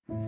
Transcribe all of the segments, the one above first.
Hello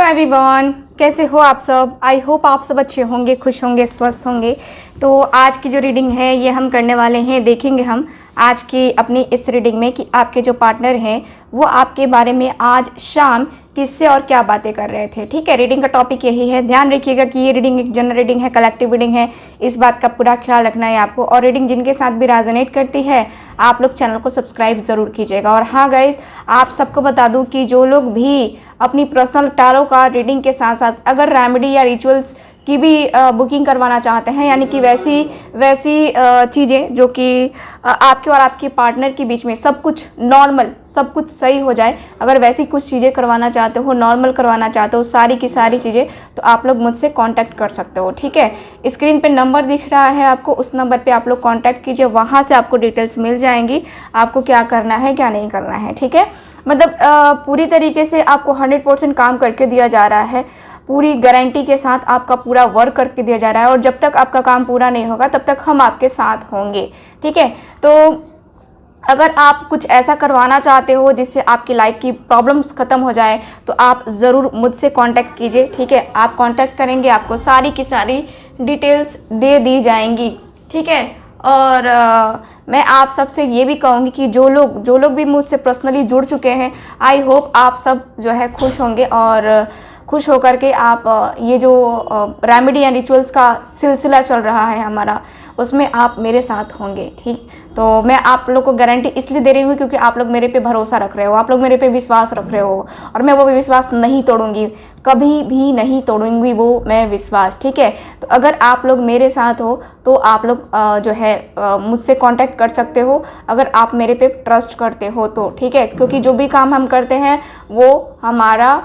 everyone, कैसे हो आप सब। आई होप आप सब अच्छे होंगे, खुश होंगे, स्वस्थ होंगे। तो आज की जो रीडिंग है ये हम करने वाले हैं, देखेंगे हम आज की अपनी इस रीडिंग में कि आपके जो पार्टनर हैं वो आपके बारे में आज शाम किससे और क्या बातें कर रहे थे। ठीक है, रीडिंग का टॉपिक यही है। ध्यान रखिएगा कि ये रीडिंग एक जनरल रीडिंग है, कलेक्टिव रीडिंग है, इस बात का पूरा ख्याल रखना है आपको। और रीडिंग जिनके साथ भी रेजोनेट करती है आप लोग चैनल को सब्सक्राइब ज़रूर कीजिएगा। और हाँ गाइज, आप सबको बता दूं कि जो लोग भी अपनी पर्सनल टैरो का रीडिंग के साथ साथ अगर रेमेडी या रिचुअल्स की भी बुकिंग करवाना चाहते हैं, यानी कि वैसी चीज़ें जो कि आपके और आपके पार्टनर के बीच में सब कुछ नॉर्मल, सब कुछ सही हो जाए, अगर वैसी कुछ चीज़ें करवाना चाहते हो, नॉर्मल करवाना चाहते हो, सारी की सारी चीज़ें, तो आप लोग मुझसे कांटेक्ट कर सकते हो। ठीक है, स्क्रीन पे नंबर दिख रहा है आपको, उस नंबर पे आप लोग कांटेक्ट कीजिए, वहाँ से आपको डिटेल्स मिल जाएंगी, आपको क्या करना है क्या नहीं करना है। ठीक है, मतलब पूरी तरीके से आपको 100% काम करके दिया जा रहा है, पूरी गारंटी के साथ आपका पूरा वर्क करके दिया जा रहा है। और जब तक आपका काम पूरा नहीं होगा तब तक हम आपके साथ होंगे। ठीक है, तो अगर आप कुछ ऐसा करवाना चाहते हो जिससे आपकी लाइफ की प्रॉब्लम्स ख़त्म हो जाए तो आप ज़रूर मुझसे कांटेक्ट कीजिए। ठीक है, आप कांटेक्ट करेंगे, आपको सारी की सारी डिटेल्स दे दी जाएंगी। ठीक है, और मैं आप सबसे ये भी कहूँगी कि जो लोग भी मुझसे पर्सनली जुड़ चुके हैं, आई होप आप सब जो है खुश होंगे और खुश होकर के आप ये जो रेमेडी एंड रिचुअल्स का सिलसिला चल रहा है हमारा, उसमें आप मेरे साथ होंगे। ठीक, तो मैं आप लोग को गारंटी इसलिए दे रही हूँ क्योंकि आप लोग मेरे पे भरोसा रख रहे हो, आप लोग मेरे पे विश्वास रख रहे हो, और मैं वो विश्वास नहीं तोड़ूंगी, कभी भी नहीं तोड़ूंगी वो मैं विश्वास। ठीक है, तो अगर आप लोग मेरे साथ हो तो आप लोग जो है मुझसे कांटेक्ट कर सकते हो, अगर आप मेरे पे ट्रस्ट करते हो तो। ठीक है, क्योंकि जो भी काम हम करते हैं वो हमारा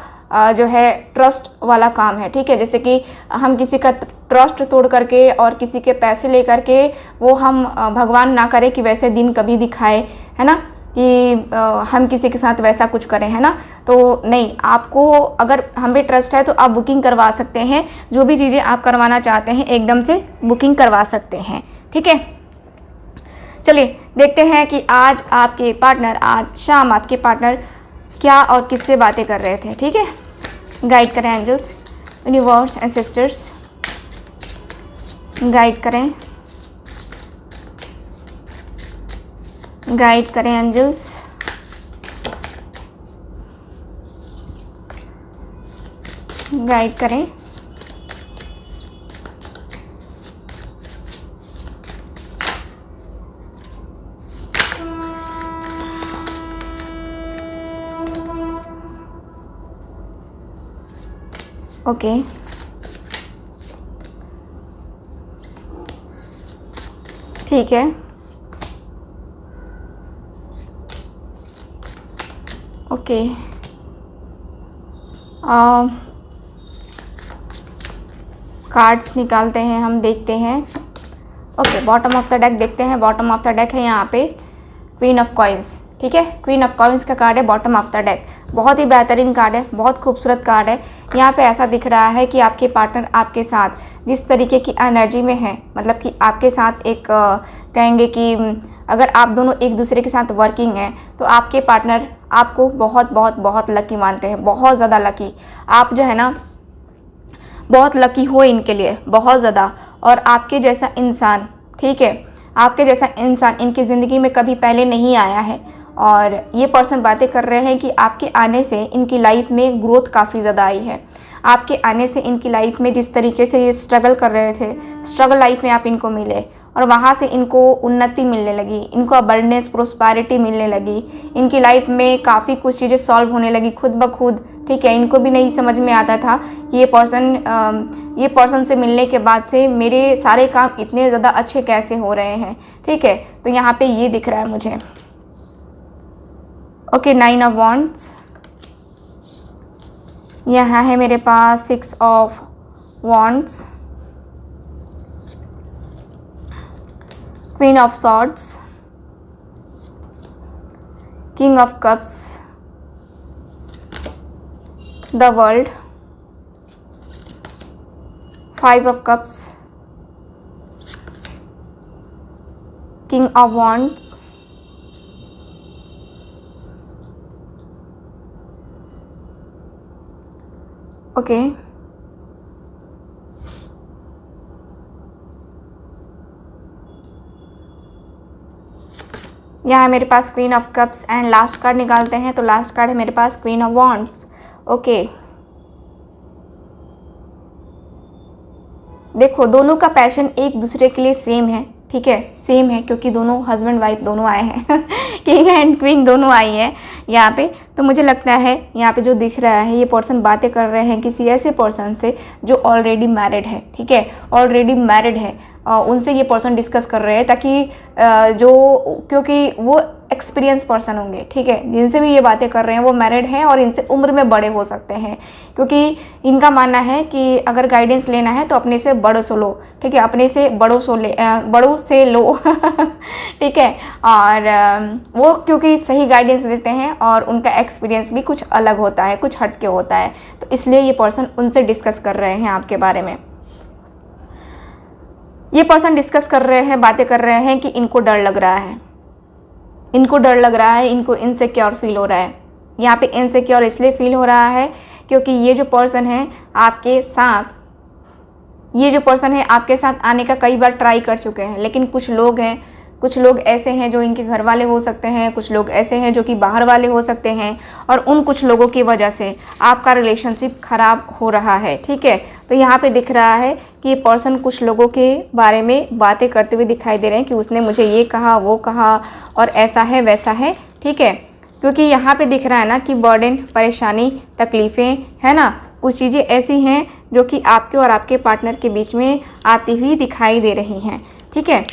जो है ट्रस्ट वाला काम है। ठीक है, जैसे कि हम किसी का ट्रस्ट तोड़ करके और किसी के पैसे ले करके वो हम भगवान ना करे कि वैसे दिन कभी दिखाए, है ना, कि हम किसी के साथ वैसा कुछ करें, है ना। तो नहीं, आपको अगर हम पे ट्रस्ट है तो आप बुकिंग करवा सकते हैं, जो भी चीज़ें आप करवाना चाहते हैं एकदम से बुकिंग करवा सकते हैं। ठीक है, चलिए देखते हैं कि आज आपके पार्टनर, आज शाम आपके पार्टनर क्या और किससे बातें कर रहे थे। ठीक है, गाइड करें angels, universe and sisters, guide करें, गाइड करें एंजल्स, गाइड करें। ओके, ठीक है, ओके, कार्ड्स निकालते हैं, हम देखते हैं। Okay, bottom of the deck देखते हैं। बॉटम ऑफ द डेक है यहाँ पे क्वीन ऑफ कॉइन्स। ठीक है, क्वीन ऑफ कॉइन्स का कार्ड है बॉटम ऑफ द डेक। बहुत ही बेहतरीन कार्ड है, बहुत खूबसूरत कार्ड है। यहाँ पे ऐसा दिख रहा है कि आपके पार्टनर आपके साथ जिस तरीके की एनर्जी में है, मतलब कि आपके साथ एक कहेंगे कि अगर आप दोनों एक दूसरे के साथ वर्किंग हैं तो आपके पार्टनर आपको बहुत बहुत बहुत लकी मानते हैं, बहुत ज़्यादा लकी। आप जो है ना बहुत लकी हो इनके लिए, बहुत ज़्यादा। और आपके जैसा इंसान, ठीक है, आपके जैसा इंसान इनकी ज़िंदगी में कभी पहले नहीं आया है। और ये पर्सन बातें कर रहे हैं कि आपके आने से इनकी लाइफ में ग्रोथ काफ़ी ज़्यादा आई है। आपके आने से इनकी लाइफ में जिस तरीके से ये स्ट्रगल कर रहे थे, स्ट्रगल लाइफ में आप इनको मिले और वहाँ से इनको उन्नति मिलने लगी, इनको अबंडेंस, प्रोस्पैरिटी मिलने लगी, इनकी लाइफ में काफ़ी कुछ चीज़ें सॉल्व होने लगी खुद ब खुद। ठीक है, इनको भी नहीं समझ में आता था कि ये पर्सन से मिलने के बाद से मेरे सारे काम इतने ज़्यादा अच्छे कैसे हो रहे हैं। ठीक है, तो यहाँ पे ये दिख रहा है मुझे। ओके, 9 ऑफ वॉन्ड्स, यहाँ है मेरे पास 6 of wands, queen of swords, king of cups, the world, 5 of cups, king of wands, okay, यहाँ है मेरे पास queen of cups and last card निकालते हैं। तो लास्ट कार्ड है मेरे पास क्वीन ऑफ वॉन्ड्स। ओके, देखो दोनों का पैशन एक दूसरे के लिए सेम है, ठीक है, सेम है, क्योंकि दोनों हस्बैंड वाइफ दोनों आए हैं किंग एंड क्वीन दोनों आई हैं यहाँ पे। तो मुझे लगता है यहाँ पे जो दिख रहा है, ये पर्सन बातें कर रहे हैं किसी ऐसे पर्सन से जो ऑलरेडी मैरिड है, ठीक है, ऑलरेडी मैरिड है। उनसे ये पर्सन डिस्कस कर रहे हैं ताकि क्योंकि वो एक्सपीरियंस पर्सन होंगे, ठीक है, जिनसे भी ये बातें कर रहे हैं वो मैरिड हैं और इनसे उम्र में बड़े हो सकते हैं, क्योंकि इनका मानना है कि अगर गाइडेंस लेना है तो अपने से बड़ों से लो, ठीक है, अपने से बड़ों से लो ठीक है। और वो क्योंकि सही गाइडेंस देते हैं और उनका एक्सपीरियंस भी कुछ अलग होता है, कुछ हटके होता है, तो इसलिए ये पर्सन उनसे डिस्कस कर रहे हैं आपके बारे में। ये पर्सन डिस्कस कर रहे हैं, बातें कर रहे हैं कि इनको डर लग रहा है, इनको डर लग रहा है, इनको इनसिक्योर फील हो रहा है। यहाँ पे इनसिक्योर इसलिए फील हो रहा है क्योंकि ये जो पर्सन है आपके साथ, ये जो पर्सन है आपके साथ आने का कई बार ट्राई कर चुके हैं, लेकिन कुछ लोग ऐसे हैं जो इनके घर वाले हो सकते हैं, कुछ लोग ऐसे हैं जो कि बाहर वाले हो सकते हैं, और उन कुछ लोगों की वजह से आपका रिलेशनशिप ख़राब हो रहा है, ठीक है। तो यहाँ पे दिख रहा है कि ये पर्सन कुछ लोगों के बारे में बातें करते हुए दिखाई दे रहे हैं कि उसने मुझे ये कहा, वो कहा, और ऐसा है वैसा है, ठीक है, क्योंकि यहाँ पे दिख रहा है ना कि बर्डन, परेशानी, तकलीफ़ें, है ना, कुछ चीज़ें ऐसी हैं जो कि आपके और आपके पार्टनर के बीच में आती हुई दिखाई दे रही हैं, ठीक है।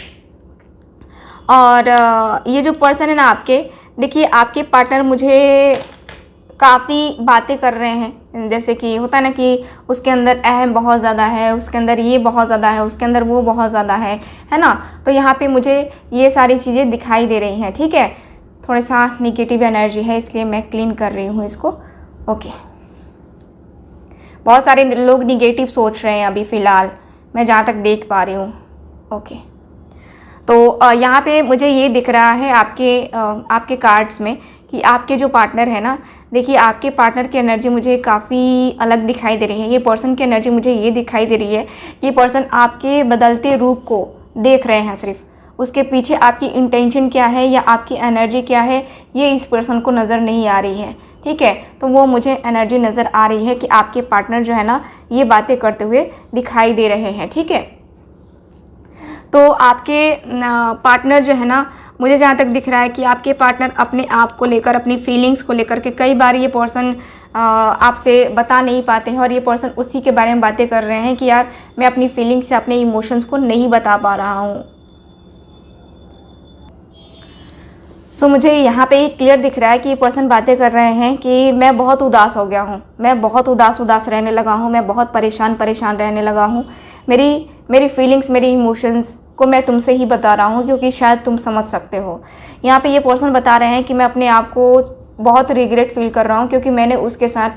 और ये जो पर्सन है ना आपके, देखिए आपके पार्टनर मुझे काफ़ी बातें कर रहे हैं, जैसे कि होता है ना कि उसके अंदर अहम बहुत ज़्यादा है, उसके अंदर ये बहुत ज़्यादा है, उसके अंदर वो बहुत ज़्यादा है ना। तो यहाँ पे मुझे ये सारी चीज़ें दिखाई दे रही हैं, ठीक है। थोड़ा सा निगेटिव एनर्जी है इसलिए मैं क्लीन कर रही हूँ इसको। ओके, बहुत सारे लोग निगेटिव सोच रहे हैं अभी फ़िलहाल, मैं जहाँ तक देख पा रही हूँ। ओके, तो यहाँ पे मुझे ये दिख रहा है आपके कार्ड्स में कि आपके जो पार्टनर है ना, देखिए आपके पार्टनर की एनर्जी मुझे काफ़ी अलग दिखाई दे रही है। ये पर्सन की एनर्जी मुझे ये दिखाई दे रही है, ये पर्सन आपके बदलते रूप को देख रहे हैं, सिर्फ उसके पीछे आपकी इंटेंशन क्या है या आपकी एनर्जी क्या है ये इस पर्सन को नज़र नहीं आ रही है, ठीक है। तो वो मुझे एनर्जी नज़र आ रही है कि आपके पार्टनर जो है ना ये बातें करते हुए दिखाई दे रहे हैं, ठीक है। तो आपके पार्टनर जो है ना, मुझे जहाँ तक दिख रहा है कि आपके पार्टनर अपने आप को लेकर, अपनी फीलिंग्स को लेकर के कई बार ये पर्सन आपसे बता नहीं पाते हैं, और ये पर्सन उसी के बारे में बातें कर रहे हैं कि यार मैं अपनी फीलिंग्स से, अपने इमोशंस को नहीं बता पा रहा हूँ। सो मुझे यहाँ पे क्लियर दिख रहा है कि ये पर्सन बातें कर रहे हैं कि मैं बहुत उदास हो गया हूँ, मैं बहुत उदास रहने लगा हूँ, मैं बहुत परेशान रहने लगा हूँ, मेरी फीलिंग्स, मेरी इमोशंस को मैं तुमसे ही बता रहा हूँ क्योंकि शायद तुम समझ सकते हो। यहाँ पे ये पर्सन बता रहे हैं कि मैं अपने आप को बहुत रिग्रेट फील कर रहा हूँ क्योंकि मैंने उसके साथ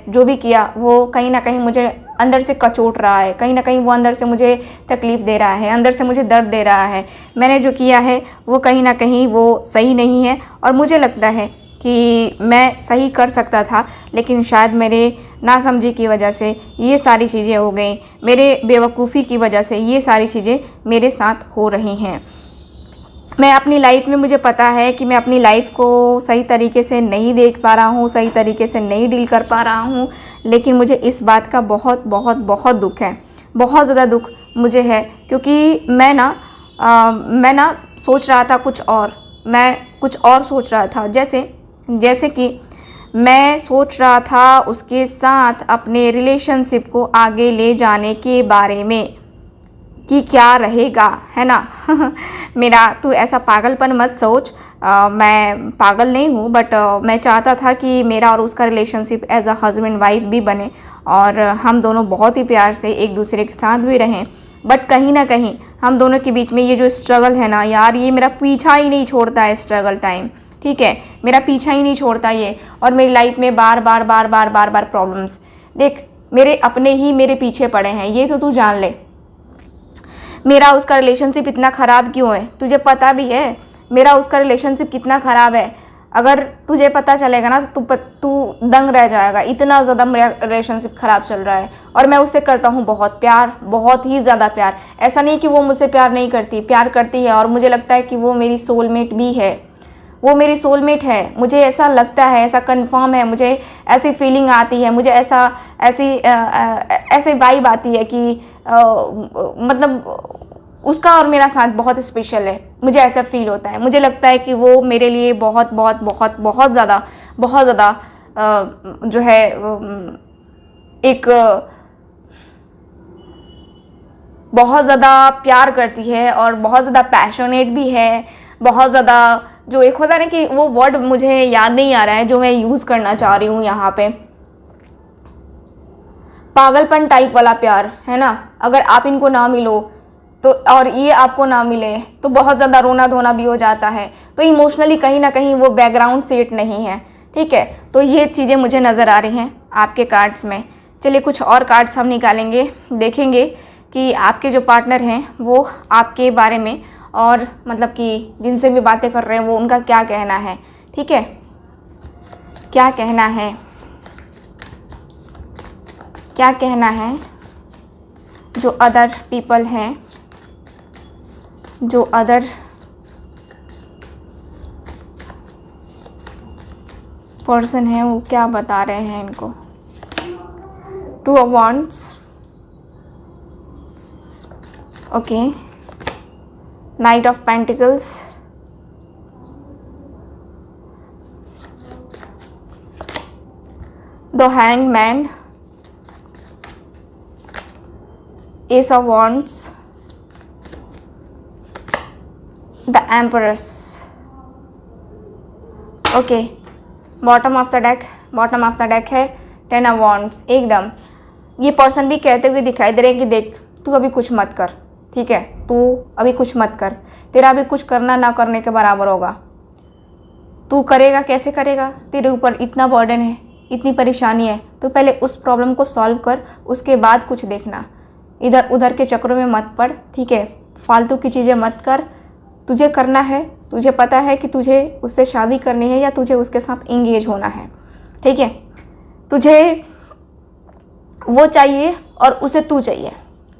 जो भी किया वो कहीं ना कहीं मुझे अंदर से कचोट रहा है, कहीं ना कहीं वो अंदर से मुझे तकलीफ़ दे रहा है, अंदर से मुझे दर्द दे रहा है। मैंने जो किया है वो कहीं ना कहीं वो सही नहीं है, और मुझे लगता है कि मैं सही कर सकता था, लेकिन शायद मेरे नासमझी की वजह से ये सारी चीज़ें हो गई, मेरे बेवकूफ़ी की वजह से ये सारी चीज़ें मेरे साथ हो रही हैं। मैं अपनी लाइफ में, मुझे पता है कि मैं अपनी लाइफ को सही तरीके से नहीं देख पा रहा हूँ, सही तरीके से नहीं डील कर पा रहा हूँ, लेकिन मुझे इस बात का बहुत बहुत बहुत दुख है, बहुत ज़्यादा दुख मुझे है, क्योंकि मैं ना सोच रहा था कुछ और, मैं कुछ और सोच रहा था, जैसे कि मैं सोच रहा था उसके साथ अपने रिलेशनशिप को आगे ले जाने के बारे में कि क्या रहेगा, है ना मेरा तू ऐसा पागलपन मत सोच, मैं पागल नहीं हूँ, बट मैं चाहता था कि मेरा और उसका relationship as a husband wife भी बने और हम दोनों बहुत ही प्यार से एक दूसरे के साथ भी रहें। बट कहीं ना कहीं हम दोनों के बीच में ये जो स्ट्रगल है ना यार, ये मेरा पीछा ही नहीं छोड़ता है स्ट्रगल टाइम, ठीक है, मेरा पीछा ही नहीं छोड़ता ये, और मेरी लाइफ में बार बार प्रॉब्लम्स। देख, मेरे अपने ही मेरे पीछे पड़े हैं, ये तो तू जान ले। मेरा उसका रिलेशनशिप इतना ख़राब क्यों है, तुझे पता भी है मेरा उसका रिलेशनशिप कितना ख़राब है। अगर तुझे पता चलेगा ना तो तू दंग रह जाएगा, इतना ज़्यादा मेरा रिलेशनशिप ख़राब चल रहा है। और मैं उससे करता हूँ बहुत प्यार, बहुत ही ज़्यादा प्यार। ऐसा नहीं कि वो मुझसे प्यार नहीं करती, प्यार करती है। और मुझे लगता है कि वो मेरी सोलमेट भी है, वो मेरी सोलमेट है। मुझे ऐसा लगता है, ऐसा कंफर्म है, मुझे ऐसी फीलिंग आती है, मुझे ऐसे वाइब आती है कि मतलब उसका और मेरा साथ बहुत स्पेशल है। मुझे ऐसा फील होता है, मुझे लगता है कि वो मेरे लिए बहुत बहुत बहुत बहुत ज़्यादा जो है एक बहुत ज़्यादा प्यार करती है और बहुत ज़्यादा पैशनेट भी है। बहुत ज़्यादा जो एक होता है ना कि वो वर्ड मुझे याद नहीं आ रहा है जो मैं यूज़ करना चाह रही हूँ यहाँ पे, पागलपन टाइप वाला प्यार है ना। अगर आप इनको ना मिलो तो और ये आपको ना मिले तो बहुत ज़्यादा रोना धोना भी हो जाता है। तो इमोशनली कहीं ना कहीं वो बैकग्राउंड सेट नहीं है, ठीक है। तो ये चीज़ें मुझे नज़र आ रही हैं आपके कार्ड्स में। चलिए कुछ और कार्ड्स हम निकालेंगे, देखेंगे कि आपके जो पार्टनर हैं वो आपके बारे में और मतलब कि जिनसे भी बातें कर रहे हैं वो उनका क्या कहना है, ठीक है, क्या कहना है, क्या कहना है जो अदर पीपल हैं, जो अदर पर्सन है वो क्या बता रहे हैं इनको। 2 of Wands, okay, Knight of Pentacles, The Hanged Man, Ace of Wands, The Empress, okay. Bottom of the deck है 10 of Wands। एकदम ये पर्सन भी कहते हुए दिखाई दे रहे हैं कि देख तू अभी कुछ मत कर, ठीक है, तू अभी कुछ मत कर, तेरा अभी कुछ करना ना करने के बराबर होगा। तू करेगा, कैसे करेगा, तेरे ऊपर इतना बर्डन है, इतनी परेशानी है, तो पहले उस प्रॉब्लम को सॉल्व कर, उसके बाद कुछ देखना। इधर उधर के चक्रों में मत पड़, ठीक है, फालतू की चीज़ें मत कर। तुझे करना है, तुझे पता है कि तुझे उससे शादी करनी है या तुझे उसके साथ इंगेज होना है, ठीक है। तुझे वो चाहिए और उसे तू चाहिए,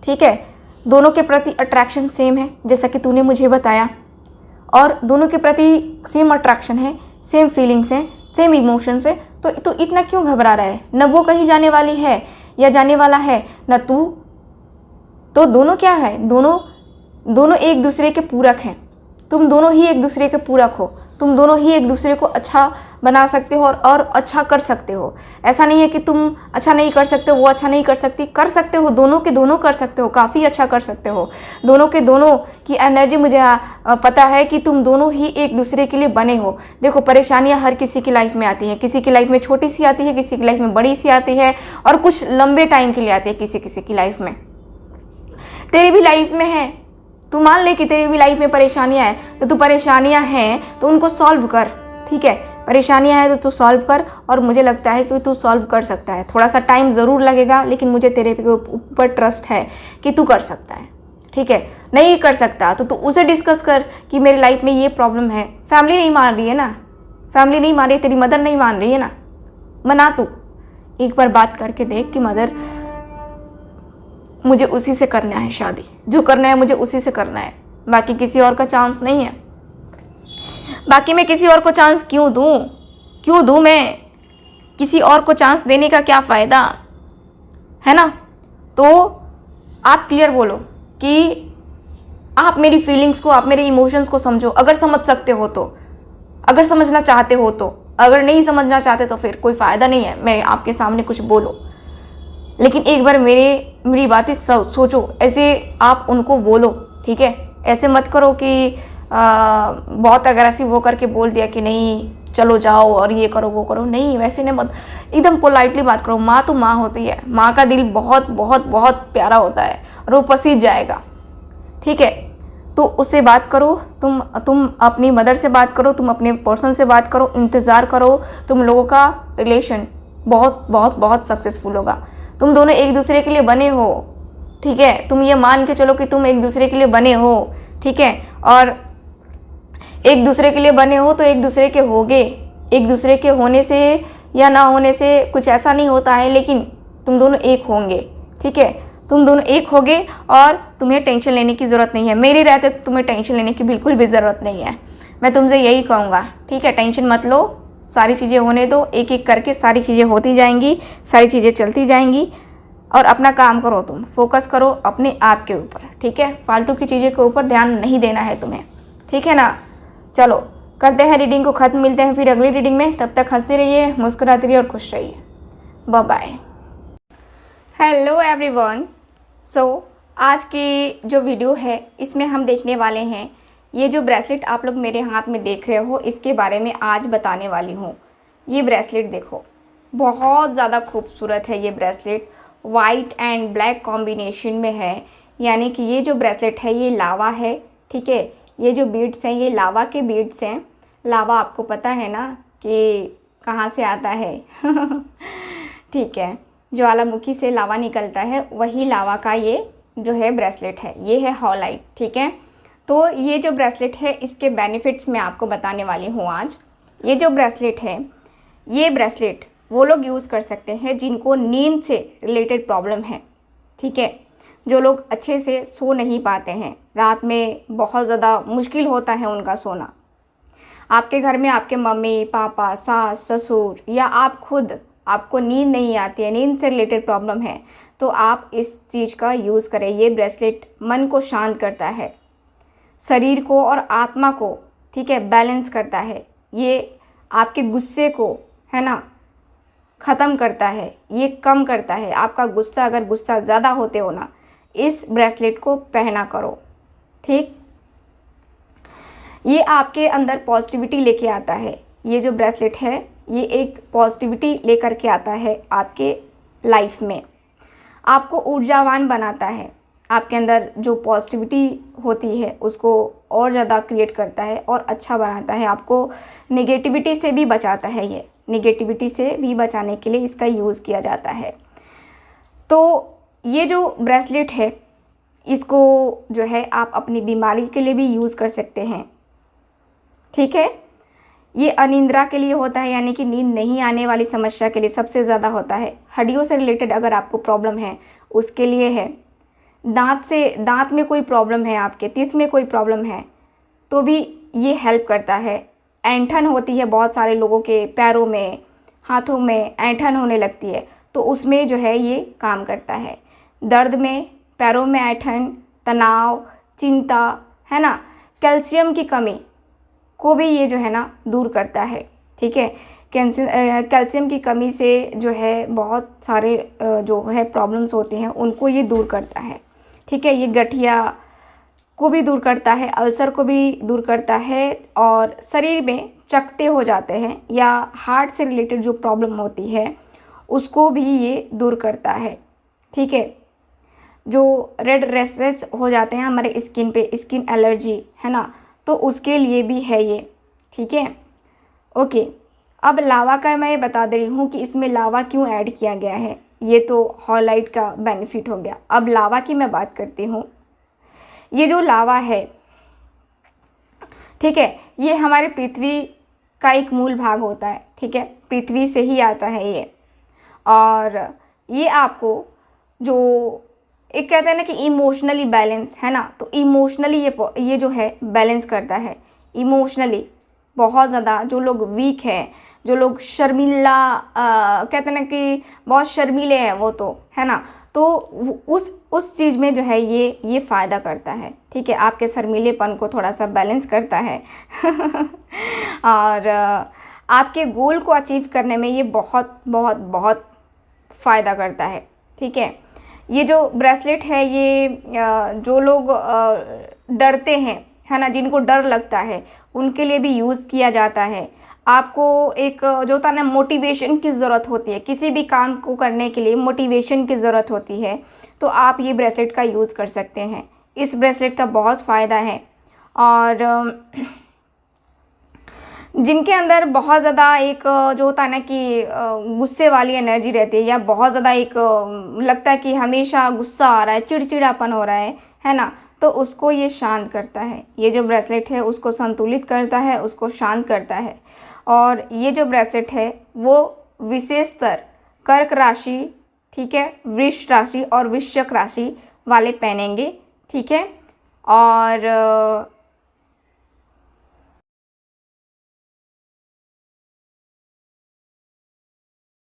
ठीक है। दोनों के प्रति अट्रैक्शन सेम है जैसा कि तूने मुझे बताया, और दोनों के प्रति सेम अट्रैक्शन है, सेम फीलिंग्स हैं, सेम इमोशंस है। तो इतना क्यों घबरा रहा है? न वो कहीं जाने वाली है या जाने वाला है, न तू। तो दोनों क्या है, दोनों एक दूसरे के पूरक हैं। तुम दोनों ही एक दूसरे के पूरक हो, तुम दोनों ही एक दूसरे को अच्छा बना सकते हो और अच्छा कर सकते हो। ऐसा नहीं है कि तुम अच्छा नहीं कर सकते हो, वो अच्छा नहीं कर सकती, कर सकते हो, दोनों के दोनों कर सकते हो, काफ़ी अच्छा कर सकते हो। दोनों के दोनों की एनर्जी मुझे पता है कि तुम दोनों ही एक दूसरे के लिए बने हो। देखो परेशानियां हर किसी की लाइफ में आती हैं, किसी की लाइफ में छोटी सी आती है, किसी की लाइफ में बड़ी सी आती है, और कुछ लंबे टाइम के लिए आती है किसी की लाइफ में। तेरी भी लाइफ में है, तू मान ले कि तेरी भी लाइफ में परेशानियां हैं, तो तू परेशानियां हैं तो उनको सॉल्व कर, ठीक है। परेशानियां हैं तो तू सॉल्व कर, और मुझे लगता है कि तू सॉल्व कर सकता है। थोड़ा सा टाइम ज़रूर लगेगा, लेकिन मुझे तेरे ऊपर ट्रस्ट है कि तू कर सकता है, ठीक है। नहीं कर सकता तो तू उसे डिस्कस कर कि मेरी लाइफ में ये प्रॉब्लम है। फैमिली नहीं मान रही है ना, फैमिली नहीं मान रही, तेरी मदर नहीं मान रही है ना, मना तू। एक बार बात करके देख कि मदर मुझे उसी से करना है शादी, जो करना है मुझे उसी से करना है, बाकी किसी और का चांस नहीं है। बाकी मैं किसी और को चांस क्यों दूँ मैं? किसी और को चांस देने का क्या फ़ायदा, है ना। तो आप क्लियर बोलो कि आप मेरी फीलिंग्स को, आप मेरे इमोशंस को समझो, अगर समझ सकते हो तो, अगर समझना चाहते हो तो। अगर नहीं समझना चाहते तो फिर कोई फ़ायदा नहीं है मैं आपके सामने कुछ बोलो। लेकिन एक बार मेरी बातें सोचो, ऐसे आप उनको बोलो, ठीक है। ऐसे मत करो कि बहुत अग्रेसिव होकर के बोल दिया कि नहीं चलो जाओ और ये करो वो करो, नहीं वैसे नहीं, मत, एकदम पोलाइटली बात करो। माँ तो माँ होती है, माँ का दिल बहुत बहुत बहुत प्यारा होता है और वो पसीज जाएगा, ठीक है। तो उससे बात करो, तुम अपनी मदर से बात करो, तुम अपने पर्सन से बात करो, इंतज़ार करो, तुम लोगों का रिलेशन बहुत बहुत बहुत सक्सेसफुल होगा। तुम दोनों एक दूसरे के लिए बने हो, ठीक है, तुम ये मान के चलो कि तुम एक दूसरे के लिए बने हो, ठीक है, और एक दूसरे के लिए बने हो तो एक दूसरे के होगे। एक दूसरे के होने से या ना होने से कुछ ऐसा नहीं होता है, लेकिन तुम दोनों एक होंगे, ठीक है, तुम दोनों एक होगे और तुम्हें टेंशन लेने की ज़रूरत नहीं है। मेरे रहते तो तुम्हें टेंशन लेने की बिल्कुल भी ज़रूरत नहीं है। मैं तुमसे यही कहूँगा, ठीक है, टेंशन मत लो, सारी चीज़ें होने दो, एक एक करके सारी चीज़ें होती जाएंगी, सारी चीज़ें चलती जाएंगी। और अपना काम करो, तुम फोकस करो अपने आप के ऊपर, ठीक है, फालतू की चीज़ें के ऊपर ध्यान नहीं देना है तुम्हें, ठीक है ना। चलो करते हैं रीडिंग को ख़त्म, मिलते हैं फिर अगली रीडिंग में। तब तक हंसते रहिए, मुस्कुराते रहिए और खुश रहिए। Bye bye. Hello everyone. आज की जो वीडियो है इसमें हम देखने वाले हैं, ये जो ब्रेसलेट आप लोग मेरे हाथ में देख रहे हो इसके बारे में आज बताने वाली हूँ। ये ब्रेसलेट देखो, बहुत ज़्यादा खूबसूरत है। ये bracelet white and black combination में है, यानी कि ये जो ब्रेसलेट है ये लावा है, ठीक है। ये जो बीड्स हैं ये लावा के बीड्स हैं। लावा आपको पता है ना कि कहाँ से आता है ठीक है, ज्वालामुखी से लावा निकलता है, वही लावा का ये जो है ब्रेसलेट है, ये है हॉलाइट, ठीक है। तो ये जो ब्रेसलेट है इसके बेनिफिट्स मैं आपको बताने वाली हूँ आज। ये जो ब्रेसलेट है, ये ब्रेसलेट वो लोग यूज़ कर सकते हैं जिनको नींद से रिलेटेड प्रॉब्लम है, ठीक है, जो लोग अच्छे से सो नहीं पाते हैं, रात में बहुत ज़्यादा मुश्किल होता है उनका सोना। आपके घर में आपके मम्मी पापा, सास ससुर या आप खुद, आपको नींद नहीं आती है, नींद से रिलेटेड प्रॉब्लम है, तो आप इस चीज़ का यूज़ करें। ये ब्रेसलेट मन को शांत करता है, शरीर को और आत्मा को, ठीक है, बैलेंस करता है। ये आपके गुस्से को, है ना, ख़त्म करता है, ये कम करता है आपका गुस्सा। अगर गुस्सा ज़्यादा होते हो ना, इस ब्रेसलेट को पहना करो, ठीक। ये आपके अंदर पॉजिटिविटी लेके आता है। ये जो ब्रेसलेट है ये एक पॉजिटिविटी लेकर के आता है आपके लाइफ में, आपको ऊर्जावान बनाता है। आपके अंदर जो पॉजिटिविटी होती है उसको और ज़्यादा क्रिएट करता है और अच्छा बनाता है। आपको नेगेटिविटी से भी बचाता है। ये नेगेटिविटी से भी बचाने के लिए इसका यूज़ किया जाता है। तो ये जो ब्रेसलेट है इसको जो है आप अपनी बीमारी के लिए भी यूज़ कर सकते हैं, ठीक है। ये अनिद्रा के लिए होता है, यानी कि नींद नहीं आने वाली समस्या के लिए सबसे ज़्यादा होता है। हड्डियों से रिलेटेड अगर आपको प्रॉब्लम है उसके लिए है। दांत में कोई प्रॉब्लम है, आपके तीत में कोई प्रॉब्लम है तो भी ये हेल्प करता है। ऐंठन होती है बहुत सारे लोगों के पैरों में, हाथों में ऐंठन होने लगती है, तो उसमें जो है ये काम करता है। दर्द में, पैरों में ऐंठन, तनाव, चिंता, है ना, कैल्शियम की कमी को भी ये जो है ना दूर करता है, ठीक है। कैल्शियम की कमी से जो है बहुत सारे जो है प्रॉब्लम्स होती हैं उनको ये दूर करता है, ठीक है। ये गठिया को भी दूर करता है, अल्सर को भी दूर करता है, और शरीर में चकते हो जाते हैं या हार्ट से रिलेटेड जो प्रॉब्लम होती है उसको भी ये दूर करता है, ठीक है। जो रेड रेशेस हो जाते हैं हमारे स्किन पे, स्किन एलर्जी, है ना, तो उसके लिए भी है ये, ठीक है। ओके, अब लावा का मैं बता दे रही हूँ कि इसमें लावा क्यों ऐड किया गया है। ये तो हॉलाइट का बेनिफिट हो गया। अब लावा की मैं बात करती हूँ। ये जो लावा है, ठीक है, ये हमारे पृथ्वी का एक मूल भाग होता है, ठीक है, पृथ्वी से ही आता है ये। और ये आपको जो एक कहते हैं ना कि इमोशनली बैलेंस, है ना, तो इमोशनली ये जो है बैलेंस करता है। इमोशनली बहुत ज़्यादा जो लोग वीक हैं, जो लोग शर्मिला कहते हैं ना कि बहुत शर्मीले हैं वो, तो है ना, तो उस चीज़ में जो है ये फ़ायदा करता है, ठीक है। आपके शर्मीलेपन को थोड़ा सा बैलेंस करता है और आपके गोल को अचीव करने में ये बहुत बहुत बहुत फ़ायदा करता है, ठीक है। ये जो ब्रेसलेट है ये जो लोग डरते हैं, है ना, जिनको डर लगता है उनके लिए भी यूज़ किया जाता है। आपको एक जो होता है ना मोटिवेशन की ज़रूरत होती है, किसी भी काम को करने के लिए मोटिवेशन की ज़रूरत होती है, तो आप ये ब्रेसलेट का यूज़ कर सकते हैं। इस ब्रेसलेट का बहुत फ़ायदा है। और जिनके अंदर बहुत ज़्यादा एक जो होता है ना कि गुस्से वाली एनर्जी रहती है, या बहुत ज़्यादा एक लगता है कि हमेशा गुस्सा आ रहा है, चिड़चिड़ापन हो रहा है ना, तो उसको ये शांत करता है। ये जो ब्रेसलेट है उसको संतुलित करता है, उसको शांत करता है। और ये जो ब्रेसलेट है वो विशेषतर कर्क राशि, ठीक है, वृष राशि और वृश्चिक राशि वाले पहनेंगे, ठीक है। और